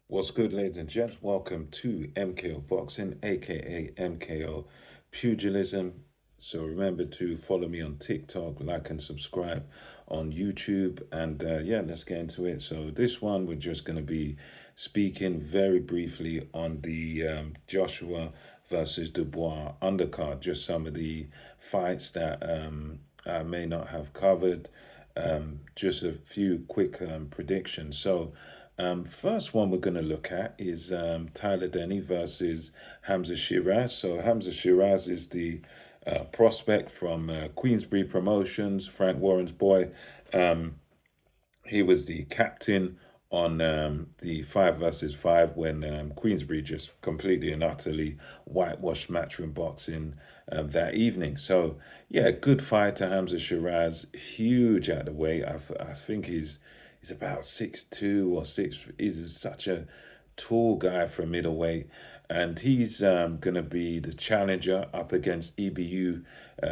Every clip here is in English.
What's good, ladies and gents? Welcome to MKO Boxing, aka MKO Pugilism. So remember to follow me on TikTok, like and subscribe on YouTube, and yeah, let's get into it. So this one, we're just going to be speaking very briefly on the Joshua versus Dubois undercard. Just some of the fights that I may not have covered. Just a few quick predictions. So. First one we're going to look at is Tyler Denny versus Hamza Sheeraz. So Hamza Sheeraz is the prospect from Queensbury Promotions, Frank Warren's boy. Um, he was the captain on the 5 versus 5 when Queensbury just completely and utterly whitewashed matchroom boxing that evening. So yeah, good fighter, Hamza Shiraz, huge at the weight. I think he's about 6'2" or six. He's such a tall guy for a middleweight, and he's going to be the challenger up against EBU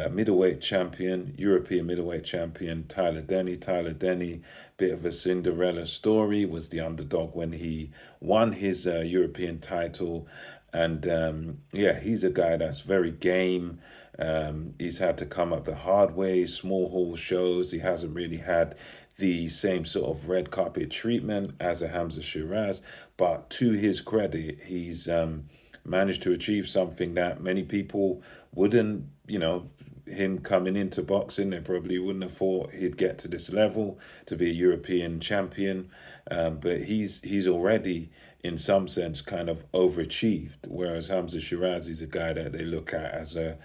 middleweight champion, European middleweight champion Tyler Denny. Tyler Denny, bit of a Cinderella story, was the underdog when he won his European title, and yeah, he's a guy that's very game. He's had to come up the hard way, small hall shows. He hasn't really had the same sort of red carpet treatment as a Hamza Shiraz, but to his credit, he's managed to achieve something that many people wouldn't, him coming into boxing, they probably wouldn't have thought he'd get to this level to be a European champion. But he's already, in some sense, kind of overachieved. Whereas Hamza Shiraz is a guy that they look at as a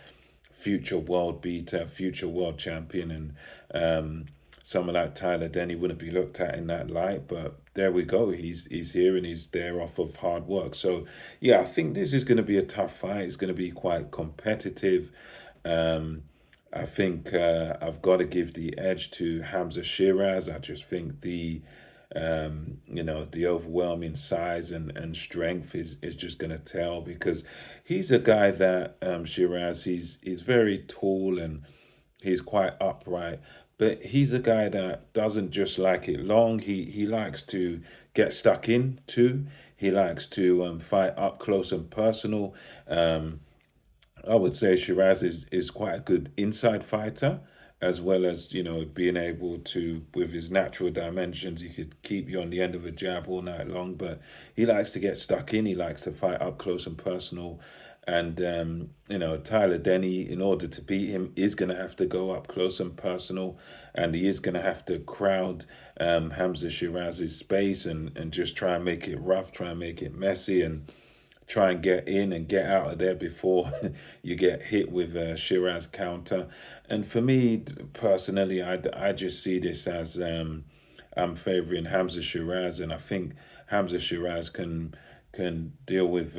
future world beater, future world champion, and someone like Tyler Denny wouldn't be looked at in that light. But there we go. He's here and he's there off of hard work. So yeah, I think this is going to be a tough fight. It's going to be quite competitive. Um, I think I've got to give the edge to Hamza Shiraz. I just think the overwhelming size and strength is just going to tell, because he's a guy that Shiraz, he's very tall and he's quite upright, but he's a guy that doesn't just like it long. He likes to get stuck in too. He likes to fight up close and personal. Um, I would say Shiraz is quite a good inside fighter, as well as being able to, with his natural dimensions, he could keep you on the end of a jab all night long. But he likes to get stuck in. He likes to fight up close and personal. And Tyler Denny, in order to beat him, is going to have to go up close and personal, and he is going to have to crowd Hamza Shiraz's space and just try and make it rough, try and make it messy, and try and get in and get out of there before you get hit with a Shiraz counter. And for me personally, I just see this as I'm favouring Hamza Shiraz, and I think Hamza Shiraz can deal with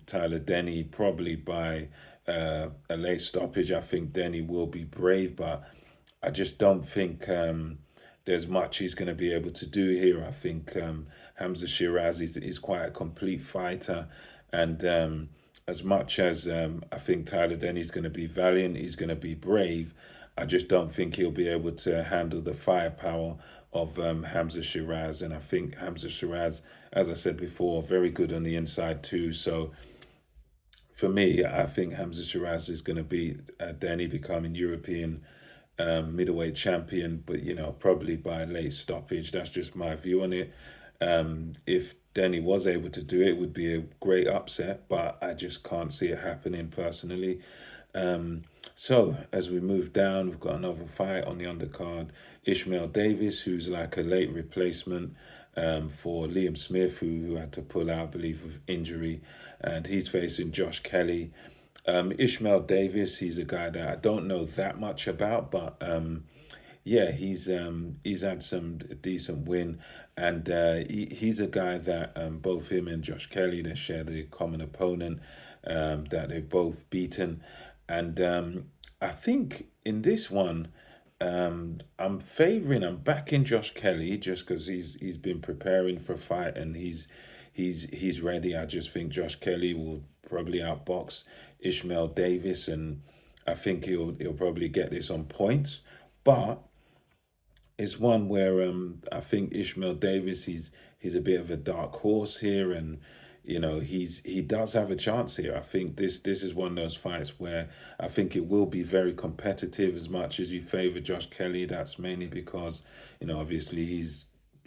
Tyler Denny probably by a late stoppage. I think Denny will be brave, but I just don't think there's much he's going to be able to do here. I think Hamza Shiraz is quite a complete fighter, and as much as I think Tyler Denny's going to be valiant, he's going to be brave. I just don't think he'll be able to handle the firepower of Hamza Shiraz, and I think Hamza Shiraz, as I said before, very good on the inside too. So for me, I think Hamza Shiraz is going to beat Denny, becoming European middleweight champion, but probably by a late stoppage. That's just my view on it. If Denny was able to do it, it would be a great upset, but I just can't see it happening personally. So as we move down, we've got another fight on the undercard. Ishmael Davis, who's like a late replacement for Liam Smith, who had to pull out, I believe, with injury, and he's facing Josh Kelly. Ishmael Davis, he's a guy that I don't know that much about, but yeah, he's had some decent win, and he's a guy that both him and Josh Kelly, they share the common opponent that they've both beaten, and I think in this one, I'm backing Josh Kelly just because he's been preparing for a fight and he's ready. I just think Josh Kelly will probably outbox Ishmael Davis, and I think he'll probably get this on points. But it's one where I think Ishmael Davis, he's a bit of a dark horse here, and he does have a chance here. I think this is one of those fights where I think it will be very competitive. As much as you favor Josh Kelly, that's mainly because obviously he's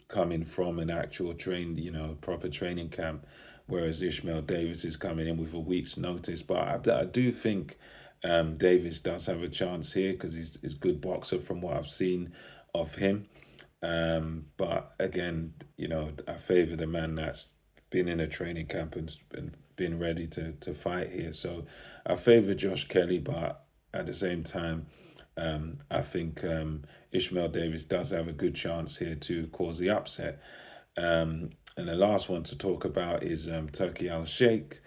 coming from an actual proper training camp, whereas Ishmael Davis is coming in with a week's notice. But I do think Davis does have a chance here because he's a good boxer from what I've seen of him. But again, I favour the man that's been in a training camp and been ready to fight here. So I favour Josh Kelly, but at the same time, I think Ishmael Davis does have a good chance here to cause the upset. And the last one to talk about is Turkey Al Sheikh.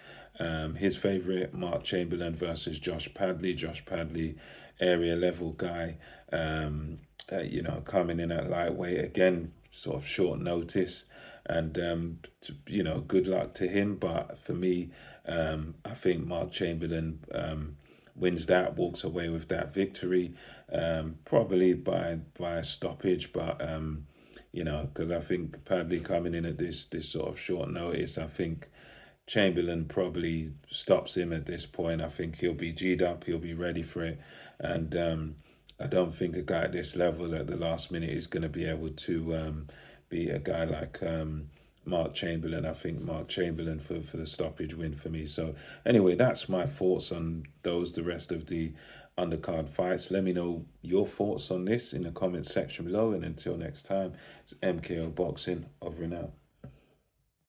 His favourite, Mark Chamberlain versus Josh Padley. Josh Padley, area level guy, coming in at lightweight again, sort of short notice. And, good luck to him. But for me, I think Mark Chamberlain wins that, walks away with that victory, probably by a stoppage. But, because I think Padley coming in at this sort of short notice, I think Chamberlain probably stops him at this point. I think he'll be G'd up, he'll be ready for it. And I don't think a guy at this level at the last minute is going to be able to beat a guy like Mark Chamberlain. I think Mark Chamberlain for the stoppage win for me. So anyway, that's my thoughts on the rest of the undercard fights. Let me know your thoughts on this in the comments section below. And until next time, it's MKO Boxing, over and out.